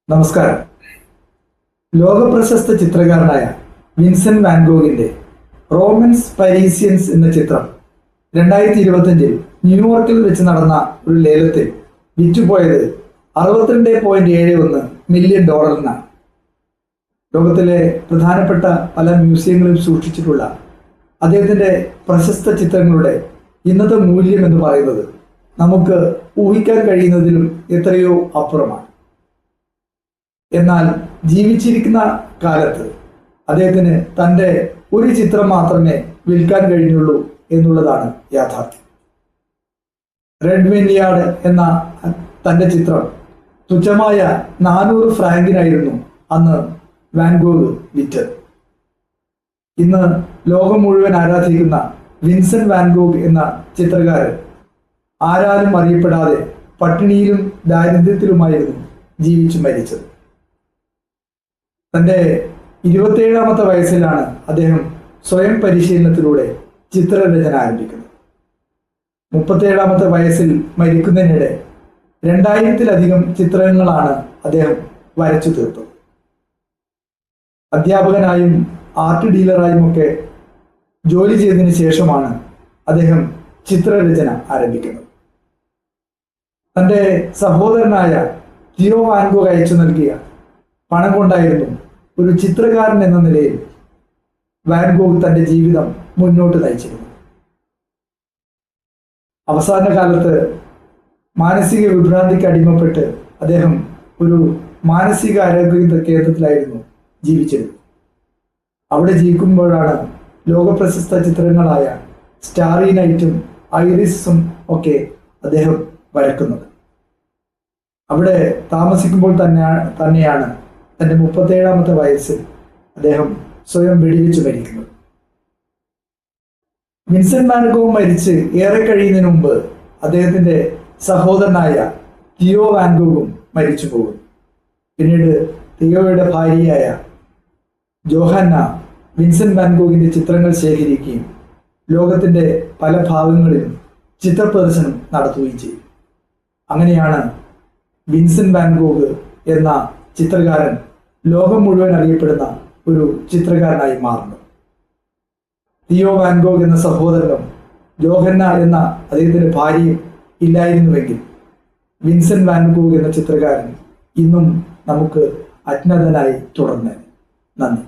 നമസ്കാരം. ലോകപ്രശസ്ത ചിത്രകാരനായ Vincent van ഗോഗിന്റെ romance പാരീസിയൻസ് എന്ന ചിത്രം 2025 ന്യൂയോർക്കിൽ വെച്ച് നടന്ന ഒരു ലേലത്തിൽ വിറ്റുപോയത് $62.71 മില്യൺ. ലോകത്തിലെ പ്രധാനപ്പെട്ട പല മ്യൂസിയങ്ങളിലും സൂക്ഷിച്ചിട്ടുള്ള അദ്ദേഹത്തിന്റെ പ്രശസ്ത ചിത്രങ്ങളുടെ ഇന്നത്തെ മൂല്യം എന്ന് പറയുന്നത് നമുക്ക് ഊഹിക്കാൻ കഴിയുന്നതിലും എത്രയോ അപ്പുറമാണ്. എന്നാൽ ജീവിച്ചിരിക്കുന്ന കാലത്ത് അദ്ദേഹത്തിന് തൻ്റെ ഒരു ചിത്രം മാത്രമേ വിൽക്കാൻ കഴിഞ്ഞുള്ളൂ എന്നുള്ളതാണ് യാഥാർത്ഥ്യം. റെഡ് വിൻയാർഡ് എന്ന തൻ്റെ ചിത്രം തുച്ഛമായ 400 ഫ്രാങ്കിനായിരുന്നു അന്ന് വാൻ ഗോഗ് വിറ്റത്. ഇന്ന് ലോകം മുഴുവൻ ആരാധിക്കുന്ന വിൻസെന്റ് വാൻ ഗോഗ് എന്ന ചിത്രകാരൻ ആരാലും അറിയപ്പെടാതെ പട്ടിണിയിലും ദാരിദ്ര്യത്തിലുമായിരുന്നു ജീവിച്ചു മരിച്ചത്. തൻ്റെ 27ാമത്തെ വയസ്സിലാണ് അദ്ദേഹം സ്വയം പരിശീലനത്തിലൂടെ ചിത്രരചന ആരംഭിക്കുന്നത്. 37ാമത്തെ വയസ്സിൽ മരിക്കുന്നതിനിടെ 2000-ത്തിലധികം ചിത്രങ്ങളാണ് അദ്ദേഹം വരച്ചു തീർത്തത്. അധ്യാപകനായും ആർട്ട് ഡീലറായും ഒക്കെ ജോലി ചെയ്തതിനു ശേഷമാണ് അദ്ദേഹം ചിത്രരചന ആരംഭിക്കുന്നത്. തൻ്റെ സഹോദരനായ തിയോ വാൻ ഗോഗ് അയച്ചു നൽകിയ പണം കൊണ്ടായിരുന്നു ഒരു ചിത്രകാരൻ എന്ന നിലയിൽ വാൻ ഗോഗ് തൻ്റെ ജീവിതം മുന്നോട്ട് നയിച്ചിരുന്നു. അവസാന കാലത്ത് മാനസിക വിഭ്രാന്തിക്ക് അടിമപ്പെട്ട് അദ്ദേഹം ഒരു മാനസിക ആരോഗ്യ കേന്ദ്രത്തിലായിരുന്നു ജീവിച്ചിരുന്നത്. അവിടെ ജീവിക്കുമ്പോഴാണ് ലോകപ്രശസ്ത ചിത്രങ്ങളായ സ്റ്റാറി നൈറ്റും ഐറിസും ഒക്കെ അദ്ദേഹം വരക്കുന്നത്. അവിടെ താമസിക്കുമ്പോൾ തന്നെയാണ് തൻ്റെ 37ാമത്തെ വയസ്സിൽ അദ്ദേഹം സ്വയം വെടിവെച്ച് മരിക്കുന്നത്. വിൻസെന്റ് വാൻ ഗോഗ് മരിച്ച് ഏറെ കഴിയുന്നതിന് മുമ്പ് അദ്ദേഹത്തിൻ്റെ സഹോദരനായ തിയോ വാൻ ഗോഗും മരിച്ചു പോകുന്നു. പിന്നീട് തിയോയുടെ ഭാര്യയായ ജോഹന്ന വിൻസെന്റ് വാൻ ഗോഗിന്റെ ചിത്രങ്ങൾ ശേഖരിക്കുകയും ലോകത്തിൻ്റെ പല ഭാഗങ്ങളിലും ചിത്രപ്രദർശനം നടത്തുകയും ചെയ്തു. അങ്ങനെയാണ് വിൻസെന്റ് വാൻ ഗോഗ് എന്ന ചിത്രകാരൻ ലോകം മുഴുവൻ അറിയപ്പെടുന്ന ഒരു ചിത്രകാരനായി മാറുന്നു. തിയോ വാൻ ഗോഗ് എന്ന സഹോദരനും ജോഹന്ന എന്ന അദ്ദേഹത്തിന്റെ ഭാര്യയും ഇല്ലായിരുന്നുവെങ്കിൽ വിൻസെന്റ് വാൻ ഗോഗ് എന്ന ചിത്രകാരൻ ഇന്നും നമുക്ക് അജ്ഞാതനായി തുടർന്നേനെ. നന്ദി.